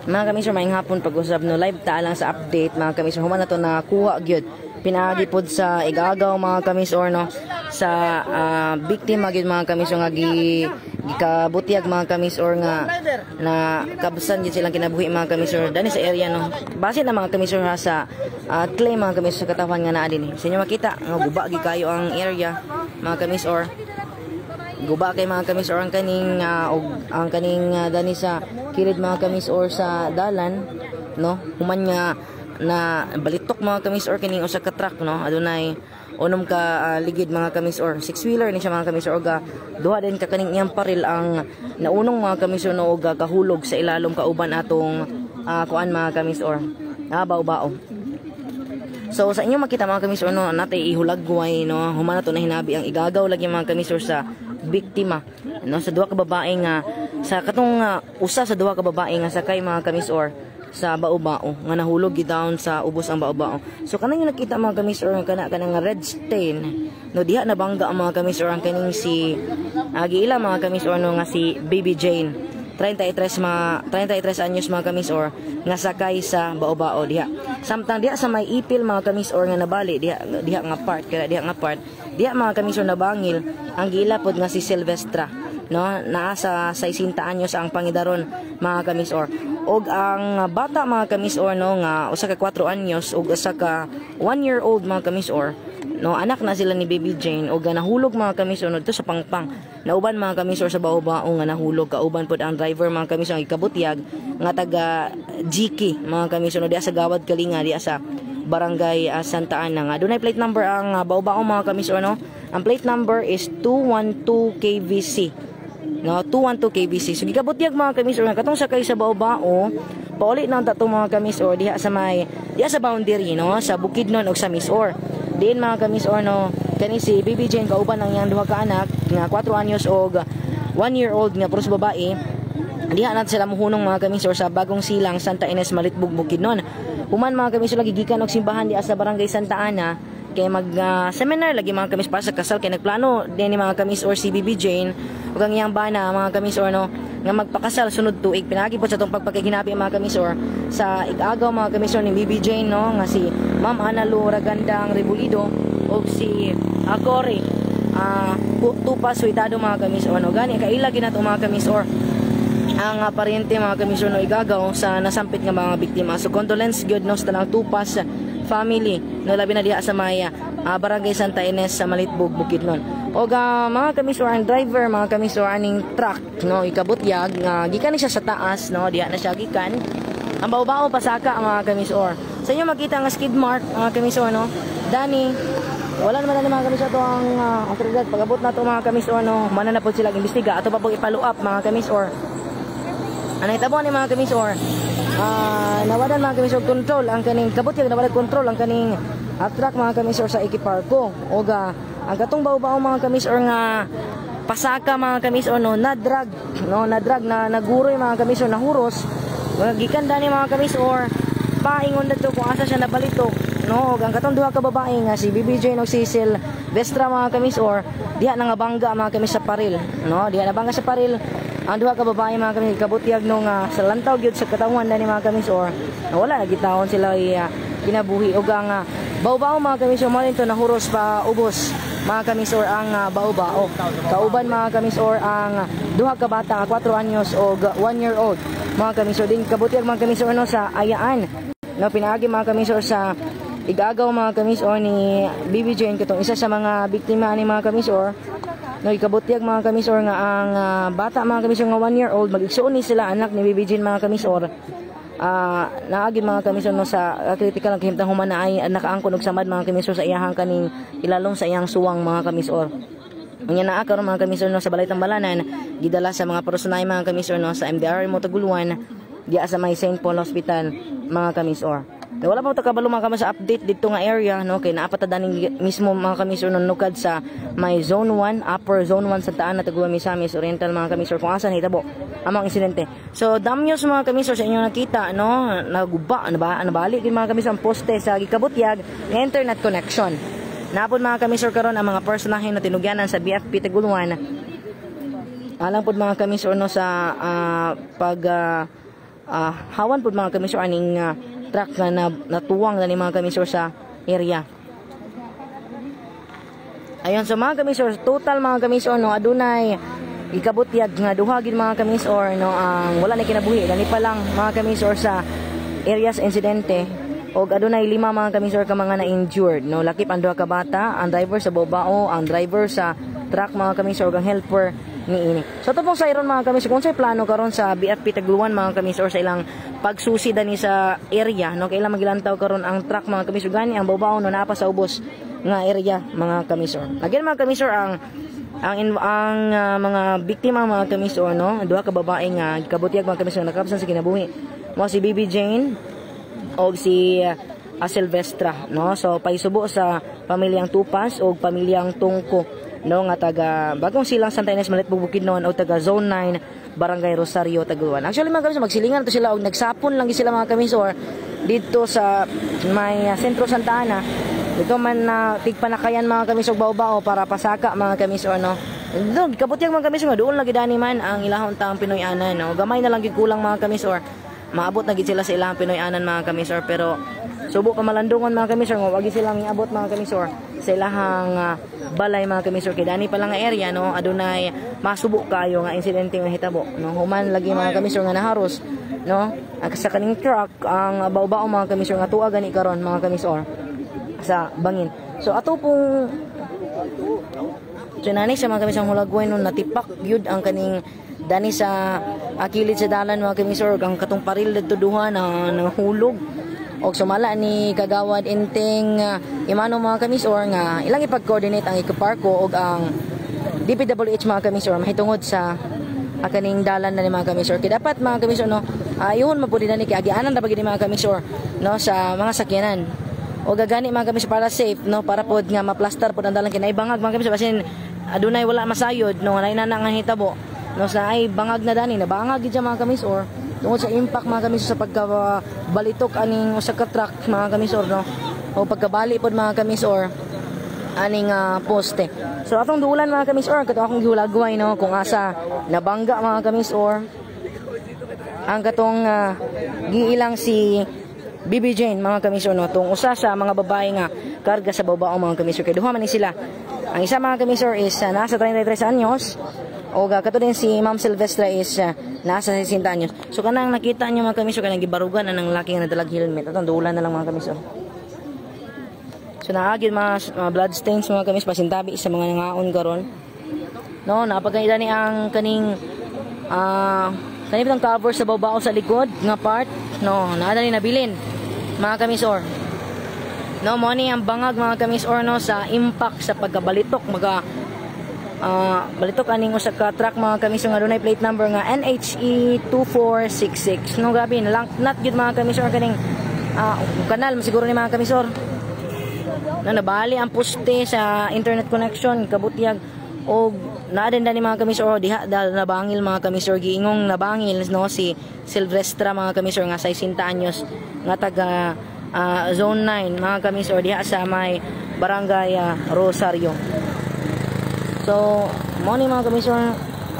Mga kamisor, maayong hapon pag-usab no live ta lang sa update mga kamisor. Human na to na kuha gyud pinaagi pod sa igagaw mga kamisor no sa biktima gyud mga kamisor nga gikabutiag mga kamisor nga na kabusan gyud silang kinabuhi mga kamisor dani sa area no. Base na mga kamisor ha sa claim mga kamisor sa katawan nga naa dinhi. Sa inyo makita nga guba gyud kayo ang area mga kamisor. Guba kay mga kamisor ang kaning ang kaning dani sa kilid mga kamisor sa dalan no. Human nga na balitok mga kamisor kining usa ka truck no. Adunay unom ka ligid mga kamisor. Six wheeler ni siya mga kamisor og duha din ka kaning iyang paril ang naunong mga kamisor no og kahulog sa ilalom kauban atong kuan mga kamisor. Bao-bao. So sa inyo makita mga kamisor no natay ihulagway no. Human na to na hinabi ang igagaw lagi mga kamisor sa biktima no sa duha ka babae nga sa katong usa sa duha ka babae nga sakay mga kamisor sa bao-bao nga nahulog gidawon sa ubos ang bao-bao. So kanang yung nakita mga kamisor kana nga red stain no diha nabangga ang mga kamisor ang kaning si giila mga kamisor no nga si Baby Jane 33 anyos mga kamisor nga sakay sa bao-bao diha. Samtang diha sa may ipil mga kamisor nga nabali diha nga part diha mga kamisor nabangil ang giila pod nga si Silvestra no naa sa 60 anyos ang pangidaron mga kamisor. Og ang bata mga kamisor no nga usa ka 4 anyos ug usa ka 1-year-old mga kamisor no anak na sila ni Baby Jane og nahulog mga kamisor no dito sa pangpang nauban mga kamisor sa bao-bao nga nahulog kauban pod ang driver mga kamisor nga ikabutyag nga taga GK mga kamisor no diha sa Gawad Kalinga diha sa Barangay Santa Ana nga dunay plate number ang bao-bao mga kamisor no. Ang plate number is 212 KVC no 212 KVC. So gikabutyag mga kamisor nga katong sakay sa bao-bao pauli na tato mga kamisor diha sa boundary no sa Bukidnon og sa Misor. Diin mga kamisor no kani si Baby Jane kauban ang iyang duha ka anak nga 4 anyos og 1-year-old nga puros babae. Diha na sila muhunong mga kamisor sa Bagong Silang Santa Ines Malitbug Bukidnon. Human mga kamisor lagi gikan og simbahan diha sa Barangay Santa Ana kay mag seminar lagi mga kamisor para sa kasal kay nagplano din ni mga kamisor si Baby Jane ug ang iyang bana mga kamisor no nga magpakasal sunod tuig. Pinagi po sa tong pagpakiginabi mga kamisor sa igagaw mga kamisor ni Baby Jane no nga si Ma'am Analu Ragandang Rebulido ug si Cory Tupas Suitado mga kamisor no. Gani kaila ginato mga kamisor ang paryente mga kamisor no igagaw sa nasampit nga mga biktima. So condolence gyud no sa tanang Tupas family no labi na diha sa Maya Barangay Santa Ines sa Malitbog Bukidnon. Og mga kamisor ang driver mga kamisor aning truck no ikabutyag nga gikan siya sa taas no diha na siya gikan ang bao-bao pasaka mga kamisor. Sa inyo makita nga skid mark mga kamisor no dani wala naman na mga kamisor to ang otoridad pag-abot na to mga kamisor no mananapod sila imbestiga ato pa pag i-follow up mga kamisor. Anay tabo ni mga kamisor nawadan mga kamisor control ang kaning kabutyag nawadan control ang kaning truck mga kamisor sa Ekiparko og ang katong bao-bao mga kamisor nga pasaka mga kamisor no na drag na naguroy mga kamisor na huros gikan dani mga kamisor paingon dito kung asa siya nabalitok no og ang katong duha ka babae nga si Baby Jane og si Silvestra mga kamisor diha na nga bangga mga kamisor sa paril no diha na bangga sa paril ang duha ka babae mga kamisor kabutyag no nga sa lantaw gyud sa katawan dani mga kamisor wala nagitawon sila kinabuhi og ang bao-bao mga kamisor mo nito nahuros pa ubos mga kamisor ang bao-bao kauban mga kamisor ang duha ka bata nga 4 anyos og 1-year-old mga kamisor din kabutyag mga kamisor no sa Ayaan no pinaagi mga kamisor sa igagaw mga kamisor ni Baby Jane katong isa sa mga biktima ni mga kamisor no ikabutyag mga kamisor nga ang bata mga kamisor nga 1-year-old mag-igsuon ni sila anak ni Baby Jane mga kamisor naagi mga kamisor no sa critical ang kahimtang human na ay nakaangkon og samad mga kamisor sa iyahang kaning ilalom sa iyang suwang mga kamisor. Ang naa karon mga kamisor no sa balay Tambalanan gidala sa mga personay mga kamisor no sa MDR Motaguluan diya sa may St. Paul Hospital mga kamisor. Wala pa ta kabalo mga kamisor sa update dito nga area no kay naapatadaning mismo mga kamisor no nukad sa may zone 1 upper zone 1 sa Taan Tagua Misamis Oriental mga kamisor kung asa nahitabo among insidente. So damyos mga kamisor sa inyong nakita no naguba nabali gid mga kamisor ang poste sa gikabutyag nga internet connection. Napod mga kamisor karon ang mga personahe na tinugyanan sa BFP Taguluan. Alang pod mga kamisor no sa hawan pud mga kamisor aning truck nga natuwang na ni mga kamisor sa area. Ayun, so mga kamisor, total mga kamisor no, adunay ikabutyag nga duha gid mga kamisor no, ang wala na kinabuhi gani pa lang mga kamisor sa areas insidente, og adunay 5 mga kamisor ka mga na-injured no, lakip ang duha ka bata, ang driver sa bobao, ang driver sa truck mga kamisor, ug ang helper niini. So ito pong sayron mga kamisor, kung sa'y plano karon sa BFP Tagluan mga kamisor sa ilang pagsusi dani sa area no, kailang magilantaw karon ang truck mga kamisor, gani ang bobao no napa sa ubos nga area mga kamisor. Again mga kamisor, ang mga biktima mga kamisor no, duha ka babae nga kabutyag mga kamisor nakapsan sa kinabuhi mo, si Bibi Jane o si Silvestra no. So paisubo sa pamilyang Tupas o pamilyang Tungko no, nga taga Bagong Silang, Santa Ines, Malitbog, Bukidnon o taga Zone 9 Barangay Rosario, Taguluan. Actually mga kamisor, magsilingan to sila og nagsapon lang sila mga kamisor dito sa may sentro Santa Ana. Dito man tigpanakayan mga kamisor bao-bao para pasaka mga kamisor no. Doon kabutyag mga kamisor nga doon lagi dani man ang ilahon taang Pinoy-anan no. Gamay na lang gid kulang mga kamisor. Maabot na gid sila sa ilahang Pinoy-anan mga kamisor, pero subo ka malandungon mga kamisor nga wagi silang iabot mga kamisor sa ilahang balay mga kamisor, kay dani pa lang nga area no, adunay masubo kayo nga insidente nga hitabo no. Human lagi mga kamisor nga naharos no sa kaning truck ang bao-bao mga kamisor nga tuwa gani karon mga kamisor sa bangin. So ato pong sinani sa mga kamisor hulagway no, natipak yun ang kaning dani sa kilid sa dalan mga kamisor, ang katong paril dito duha na nahulog og sumala ni Kagawad Inteng Imano mga kamisor nga ilang ipag-coordinate ang ikaparko og ang DPWH mga kamisor mahitungod sa kaning dalan na ni mga kamisor. Kaya dapat mga kamisor no, ayun mapudi na ni kagianan ra bagid mga kamisor no sa mga sakyanan. O gagani mga kamisor para safe no, para pod nga maplaster pod ang dalan kinay bangag mga kamisor, basin adunay wala masayod no, nay na nga hitabo no, sa ay bangag na dani na bangag gid mga kamisor tungod sa impact mga kamisor sa pagkabalitok aning usa ka truck mga kamisor no, o pagkabali pod mga kamisor aning poste. So atong duulan mga kamisor kato akong gihulagway no, kung asa nabangga mga kamisor ang katong giilang si Bibi Jane mga kamisor no, tung usa sa mga babae nga karga sa babao mga kamisor, kay duha man ni sila. Ang isa mga kamisor is nasa 33 anyos o kato din si Ma'am Silvestra is nasa 60 anyos. So kanang nakita niyo mga kamisor kanang gibarugan anang laki nga nadalag helmet, atong duulan na lang mga kamisor. So naagid mga blood stains mga kamisor pasintabi sa mga nangaon karon no, napagkanida ni ang kaning kanibang cover sa babao sa likod nga part no, naa ni nabilin mga kamisor no, mo ni ang bangag mga kamisor no sa impact sa pagkabalitok balitok aning usa ka truck mga kamisor nga dunay plate number nga NHE 2466 no, grabe lang not good mga kamisor kaning kanal masiguro ni mga kamisor no, nabali ang poste sa internet connection kabutyag o naadenda ni mga kamisor diha dal nabangil mga kamisor, giingong nabangil no si Silvestra mga kamisor nga 60 anyos nga taga Zone 9 mga kamisor diha sa may Barangay Rosario. So mo ni mga kamisor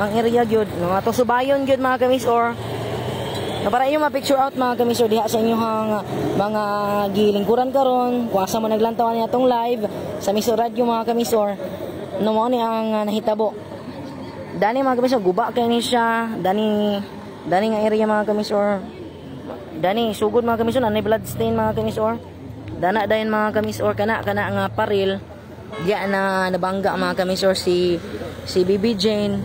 ang area gyud no, ato subayon gyud mga kamisor no, para inyo ma-picture out mga kamisor diha sa inyong mga gilingkuran karon kung asa mo naglantawan ni atong live sa Miso Radio mga kamisor no, mo ni ang nahitabo dani mga kamisor, guba kay ni siya dani nga area mga kamisor, dani sugod mga kamisor, nanay blood stain mga kamisor, dana dayon mga kamisor kana nga paril diya na nabangga mga kamisor si Bibi Jane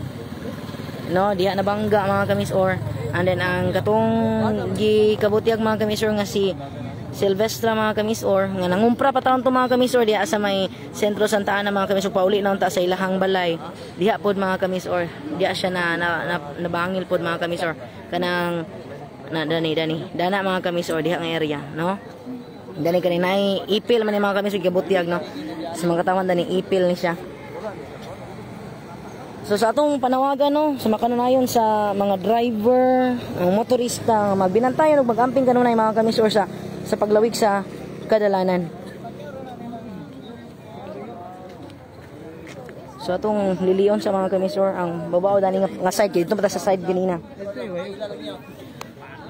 no, diya nabangga mga kamisor. And then ang katong gikabutyag mga kamisor nga si Silvestra mga kamisor nga nangumpra pa taon to mga kamisor diha sa may sentro Santa Ana mga kamisor, pauli na unta sa ilahang balay diha pod mga kamisor, diha siya nabangil pod mga kamisor kanang dana mga kamisor diha nga area no, dani kanay ipil man ni mga kamisor gikabutyag no, sa mga katawan dani ipil ni siya. So sa atong panawagan no, sa makananayon sa mga driver, ang motorista, magbinantayan ug magamping kanunay mga kamisor sa paglawig sa kadalanan. So atong liliyon sa mga kamisor ang babao dani nga side, dito pa sa side ganina.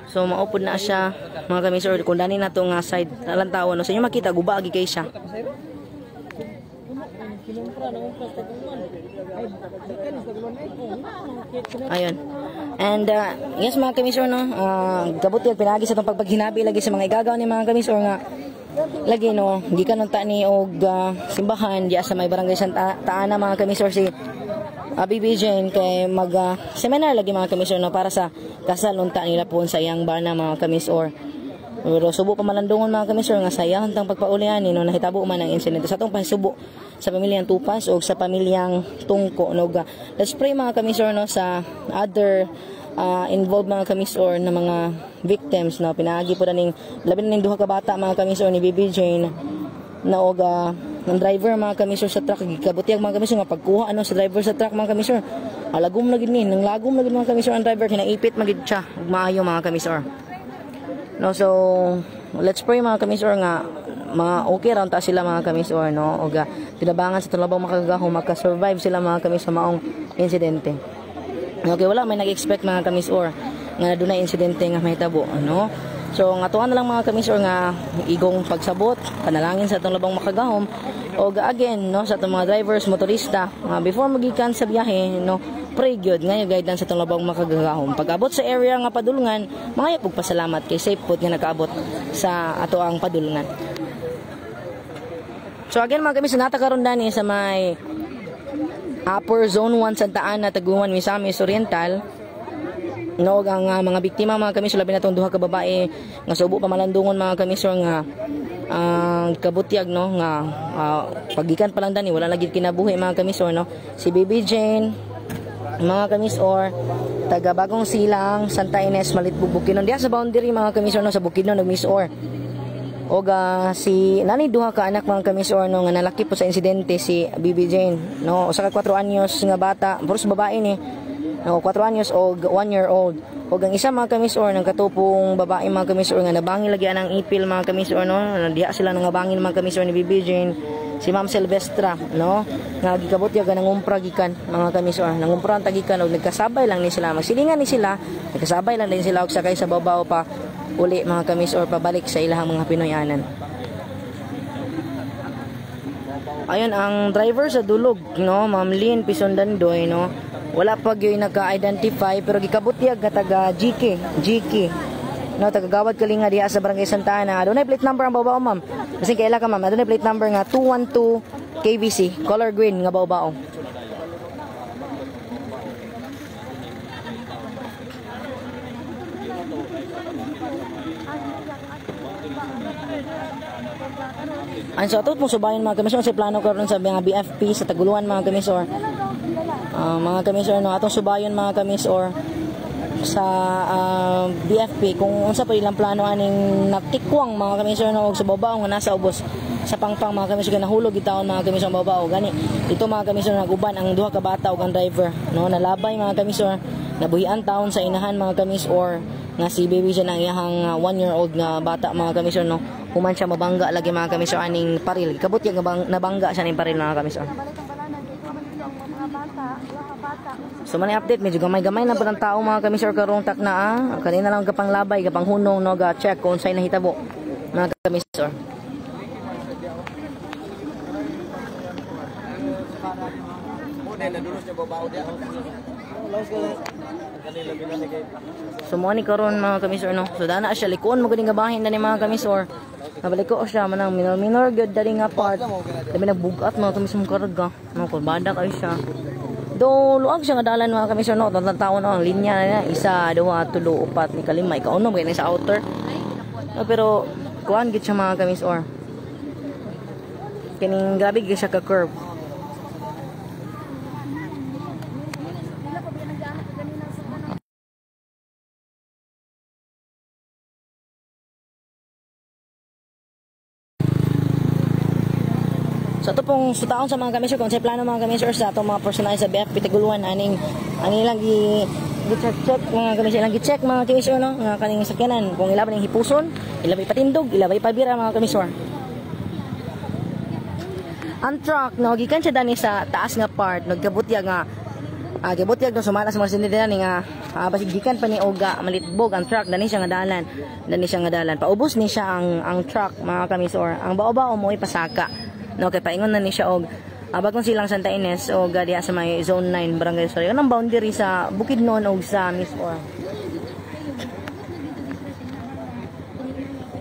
So maupod na siya mga kamisor. Kung dani na to nga side talantawan no. Sa inyo makita guba agi kay siya. Ayun. And yes mga kamisor no, kabuti pinagi sa tong pagpaghinabi lagi sa mga igagaw ni mga kamisor nga lagi no, gikan unta ni og simbahan diya sa may barangay Santa Ana mga kamisor si BBJ kay mag seminar lagi mga kamisor no para sa kasal unta nila po sa iyang bana mga kamisor. Pero subo pa malandungon mga kamisor nga sayang tang pagpaulian no nahitabo man ang insidente sa atong pasubo sa pamilyang Tupas o sa pamilyang Tungko no. Let's pray mga kamisor no sa other involved mga kamisor na mga victims no. Pinaagi po na ning labi na ning duha ka bata mga kamisor ni BBJ na og ng driver mga kamisor sa truck gikabutiag mga kamisor nga pagkuha ano sa driver sa truck mga kamisor alagom na gid ni nang lagom na gid mga kamisor ang driver kinaipit magid siya ug maayo mga kamisor no. So let's pray mga kamisor nga mga okay ra ta sila mga kamisor no og tinabangan sa tulabang makagahom maka-survive sila mga kamisor maong insidente. Okay, wala may nag-expect mga kamisor nga dunay insidente nga mahitabo no. So nga tuwa na lang mga kamisor nga igong pagsabot panalangin sa atong labang makagahom o again no sa atong mga drivers motorista before magikan sa biyahe no pray gyud nga guidance sa atong labang makagahom. Pag-abot sa area nga padulungan mga pug pasalamat kay safe pud nga nakaabot sa ato ang padulungan. So again mga kamisor nata karon dani sa may Upper Zone 1 Santa Ana Taguan Misamis Oriental no ang mga biktima mga kamisor labi na tong duha ka babae nga subo pa malandungon mga kamisor nga kabutiag no nga pagikan pa lang dani wala lagi kinabuhi mga kamisor no. Si Baby Jane mga kamisor taga Bagong Silang Santa Ines Malitbug Bukidnon diha sa boundary mga kamisor no sa Bukidnon nagmisor og si nani duha ka anak mga kamisor no nga nalaki po sa insidente si Baby Jane no usa ka 4 anyos nga bata puros babae ni no 4 anyos o 1 year old og ang isa mga kamisor ng katupong babae mga kamisor nga nabangin lagi anang ipil mga kamisor no diha sila nga bangin mga kamisor ni Baby Jane si Ma'am Silvestra no nga gikabot ya ganang umpra gikan mga kamisor nangumpra ang tagikan og nagkasabay lang ni sila magsilingan ni sila nagkasabay lang din sila og sakay sa babaw pa uli mga kamisor pabalik sa ilahang mga Pinoyanan. Ayun ang driver sa dulog no Ma'am Lynn Pisondandoy no wala pa gyud naka-identify pero gikabutyag nga taga GK no taga Gawad Kalinga diha sa Barangay Santa Ana. Adunay plate number ang babaw ma'am kasi kaila ka ma'am adunay plate number nga 212 KBC color green nga babaw. Ang so atot mo subayon mga kamisor sa plano karon sa mga BFP sa Taguluan mga kamisor. Mga kamisor no atong subayon mga kamisor sa BFP kung unsa pa ilang plano aning natikwang mga kamisor no og sa babaw nga nasa ubos sa pangpang mga kamisor nahulog gitaon mga kamisor babaw gani dito mga kamisor naguban ang duha ka bata ug ang driver no nalabay mga kamisor nabuhian taon sa inahan mga kamisor nga si Baby siya ng iyahang 1 year old nga bata mga kamisor no human siya mabangga lagi mga kamisor aning paril kabut yung nabangga siya ning paril mga kamisor. So man update medyo gamay-gamay na po ng tao mga kamisor karong takna kanina lang kapang labay kapang hunong no ga check kung sa'y nahitabo mga kamisor. So mo ni karon mga kamisor no. So dana siya likon mo ganing gabahin na ni mga kamisor. Nabaliko siya manang minor gyud dali nga part. Labi nagbugat mga kamisor karga. No kurbada kay siya. Do luag siya nga dalan mga kamisor no. Taon ang linya na 1 2 3 4 ni kalima ikaunom kay sa outer. No, pero kuan gid siya mga kamisor. Kining grabe gid siya ka curve. So ito pong sutaon sa mga kamisor kung sa plano mga kamisor sa itong mga personal sa BFP Taguluan aning ilang i-check mga kamisor ilang i-check mga kamisor no nga kaning sakyanan kung ilaban ng hipuson ilabay patindog ilabay pabira mga kamisor. Ang truck no gikan siya dani sa taas nga part nagkabutya nga gibutyag no sumala sa mga sindihan nga basigikan pa ni Oga malitbog ang truck dani siya nga dalan paubos ni siya ang truck mga kamisor ang bao-bao mo ipasaka no kay paingon na ni siya og bagong silang Santa Ines o diha sa may zone 9 barangay Rosario ang boundary sa Bukidnon og sa Misor.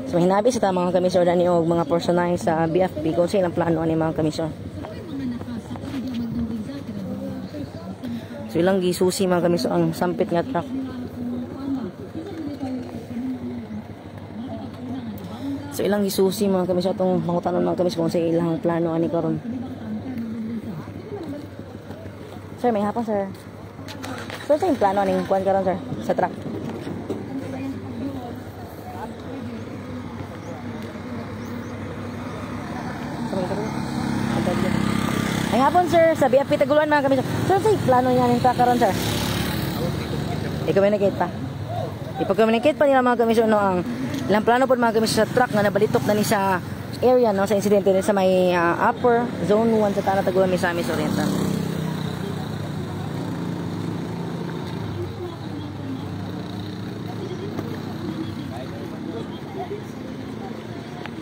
So hinabi sa mga kamisor dani og mga personay sa BFP kung silang plano ani mga kamisor. So ilang gisusi mga kamisor ang sampit nga truck. So ilang gisusi mga kamisor atong mangutanon mga kamisor kung sa ilang plano ani karon. Sir, may hapon sir. So sa yung plano aning kuan karon sir sa truck. Ay hapon sir, sa BFP Taguluan mga kami sir. Sir, sa plano niya ng truck karon sir? I-communicate pa. I-communicate pa nila mga kami sir no ang ilang plano po mga kami sa truck nga nabalitok na ni sa area no sa insidente sa may upper zone 1 sa Tanah Taguluan Misamis Oriental.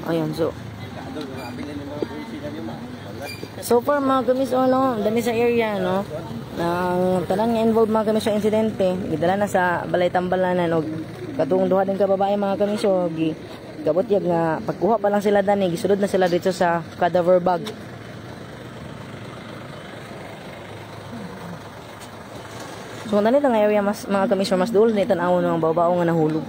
Ayan, so far mga kamis no, dami sa area no. Ang tanang involved mga kamis sa insidente, gidala na sa balay tambalanan og katong duha din ka babae mga kamis so gabutyag nga pagkuha pa lang sila dani gisulod na sila dito sa cadaver bag. So nani lang area mas mga kamis mas duol ni tan-awon ng babaw nga nahulog.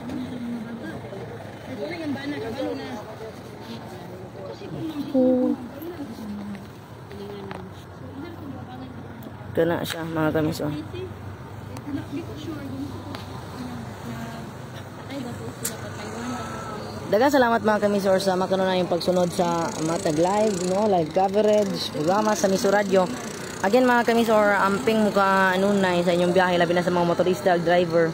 Kana siya mga kamiso. Daghang salamat mga kamiso sa makanunay yung pagsunod sa matag live no, live coverage programa sa Miso Radio. Again mga kamiso, amping muka anunay sa inyong biyahe labi na sa mga motorista driver.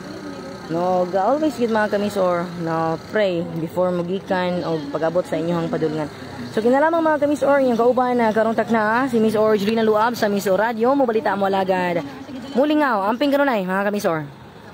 No, always gid mga kamisor no pray before mugikan o pag-abot sa inyong padulngan. So kinalamang mga kamisor yung kauban na karong takna si Miss Orgelina Luab sa Miso Radio mo balita mo alagad. Mulingaw amping kanunay mga kamisor.